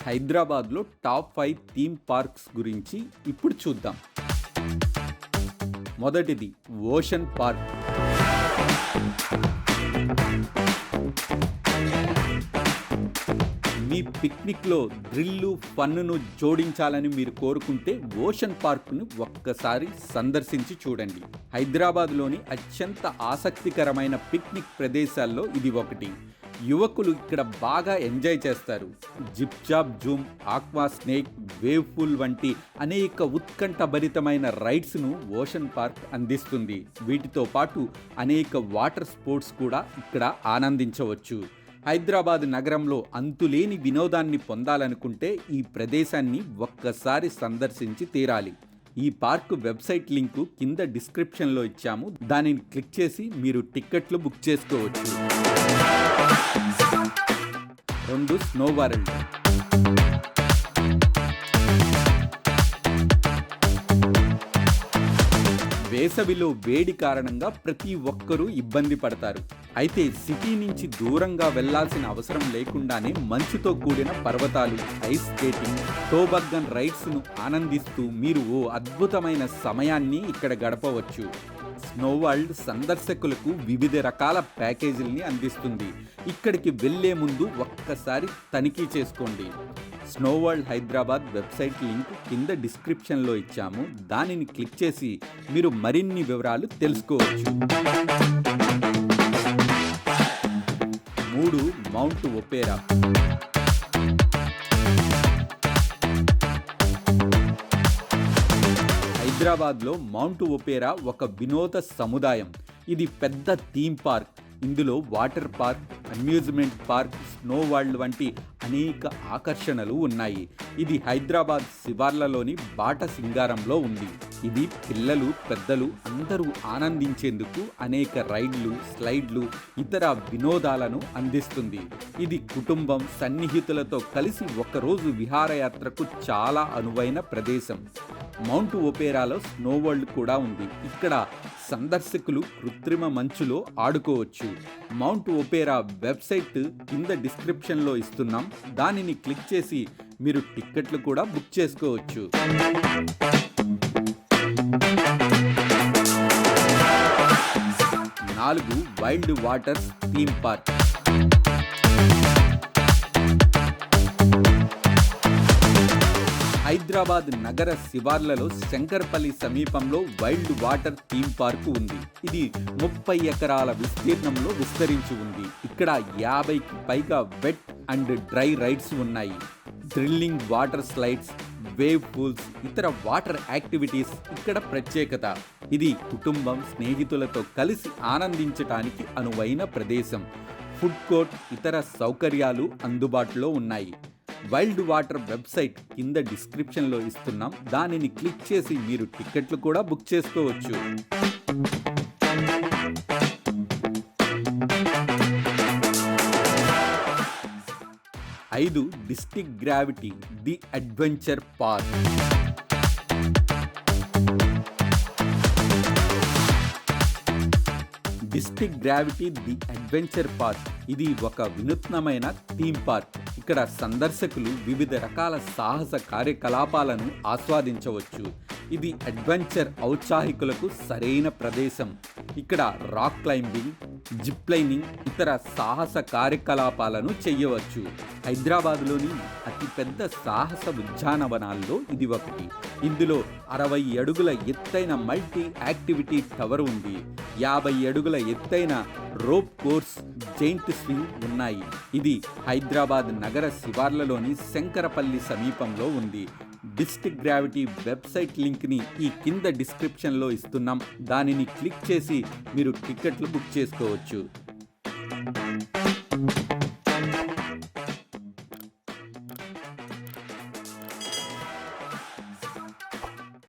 హైదరాబాద్లో top 5 theme parks గురించి ఇప్పుడు చూద్దాం. మొదటిది ఓషన్ పార్క్. మీ పిక్నిక్లో థ్రిల్లు, ఫన్ను జోడించాలని మీరు కోరుకుంటే ఓషన్ పార్క్ను ఒక్కసారి సందర్శించి చూడండి. హైదరాబాద్లోని అత్యంత ఆసక్తికరమైన పిక్నిక్ ప్రదేశాల్లో ఇది ఒకటి. యువకులు ఇక్కడ బాగా ఎంజాయ్ చేస్తారు. Zip job Zoom, aqua snake, wave pool వంటి అనేక ఉత్కంఠభరితమైన రైడ్స్ను ఓషన్ పార్క్ అందిస్తుంది. వీటితో పాటు అనేక వాటర్ స్పోర్ట్స్ కూడా ఇక్కడ ఆనందించవచ్చు. హైదరాబాద్ నగరంలో అంతులేని వినోదాన్ని పొందాలనుకుంటే ఈ ప్రదేశాన్ని ఒక్కసారి సందర్శించి తీరాలి. ఈ పార్క్ వెబ్సైట్ లింకు కింద డిస్క్రిప్షన్లో ఇచ్చాము. దానిని క్లిక్ చేసి మీరు టిక్కెట్లు బుక్ చేసుకోవచ్చు. 2 స్నో వరల్డ్. వేసవిలో వేడి కారణంగా ప్రతి ఒక్కరూ ఇబ్బంది పడతారు. అయితే సిటీ నుంచి దూరంగా వెళ్లాల్సిన అవసరం లేకుండానే మంచుతో కూడిన పర్వతాలు, ఐస్ స్కేటింగ్, టోబగ్గన్ రైడ్స్ను ఆనందిస్తూ మీరు ఓ అద్భుతమైన సమయాన్ని ఇక్కడ గడపవచ్చు. స్నో వరల్డ్ సందర్శకులకు వివిధ రకాల ప్యాకేజీల్ని అందిస్తుంది. ఇక్కడికి వెళ్లే ముందు ఒక్కసారి తనిఖీ చేసుకోండి. Snow world Hyderabad website link కింద డిస్క్రిప్షన్లో ఇచ్చాము. దానిని క్లిక్ చేసి మీరు మరిన్ని వివరాలు తెలుసుకోవచ్చు. 3 మౌంట్ ఒపేరా. హైదరాబాద్లో మౌంట్ ఒపేరా ఒక వినోద సముదాయం. ఇది పెద్ద థీమ్ పార్క్. ఇందులో water park, amusement park, snow world వంటి అనేక ఆకర్షణలు ఉన్నాయి. ఇది హైదరాబాద్ శివార్లలోని బాట సింగారంలో ఉంది. ఇది పిల్లలు, పెద్దలు అందరూ ఆనందించేందుకు అనేక రైడ్లు, స్లైడ్లు, ఇతర వినోదాలను అందిస్తుంది. ఇది కుటుంబం, సన్నిహితులతో కలిసి ఒకరోజు విహారయాత్రకు చాలా అనువైన ప్రదేశం. మౌంట్ ఒపేరాలో స్నో వరల్డ్ కూడా ఉంది. ఇక్కడ సందర్శకులు కృత్రిమ మంచులో ఆడుకోవచ్చు. మౌంట్ ఒపేరా వెబ్సైట్ కింద డిస్క్రిప్షన్లో ఇస్తున్నాం. దానిని క్లిక్ చేసి మీరు టిక్కెట్లు కూడా బుక్ చేసుకోవచ్చు. 4 wild waters theme park. Hyderabad నగర శివార్లలో శంకర్పల్లి సమీపంలో వైల్డ్ వాటర్ థీమ్ పార్క్ ఉంది. ఇది 30 ఎకరాల విస్తీర్ణంలో విస్తరించి ఉంది. ఇక్కడ 50కి పైగా వెట్ అండ్ డ్రై రైడ్స్ ఉన్నాయి. Thrilling water slides, wave pools, ఇతర వాటర్ యాక్టివిటీస్ ఇక్కడ ప్రత్యేకత. ఇది కుటుంబం, స్నేహితులతో కలిసి ఆనందించటానికి అనువైన ప్రదేశం. ఫుడ్ కోర్ట్, ఇతర సౌకర్యాలు అందుబాటులో ఉన్నాయి. వైల్డ్ వాటర్ వెబ్సైట్ కింద డిస్క్రిప్షన్లో ఇస్తున్నాం. దానిని క్లిక్ చేసి మీరు టిక్కెట్లు కూడా బుక్ చేసుకోవచ్చు. 5 district gravity the adventure park. District gravity the adventure park ఇది ఒక వినూత్నమైన థీమ్ పార్క్. ఇక్కడ సందర్శకులు వివిధ రకాల సాహస కార్యకలాపాలను ఆస్వాదించవచ్చు. ఇది అడ్వెంచర్ ఔత్సాహికులకు సరైన ప్రదేశం. ఇక్కడ రాక్ క్లైంబింగ్, జిప్ లైనింగ్, ఇతర సాహస కార్యకలాపాలను చేయవచ్చు. హైదరాబాద్లోని అతిపెద్ద సాహస ఉద్యానవనాల్లో ఇది ఒకటి. ఇందులో 60 అడుగుల ఎత్తైన మల్టీ యాక్టివిటీ టవర్ ఉంది. 50 అడుగుల ఎత్తైన రోప్ కోర్స్, జైంట్ స్వింగ్ ఉన్నాయి. ఇది హైదరాబాద్ నగర శివార్లలోని శంకరపల్లి సమీపంలో ఉంది. డిస్ట్రిక్ట్ గ్రావిటీ వెబ్సైట్ లింక్ని ఈ కింద డిస్క్రిప్షన్లో ఇస్తున్నాం. దానిని క్లిక్ చేసి మీరు టిక్కెట్లు బుక్ చేసుకోవచ్చు.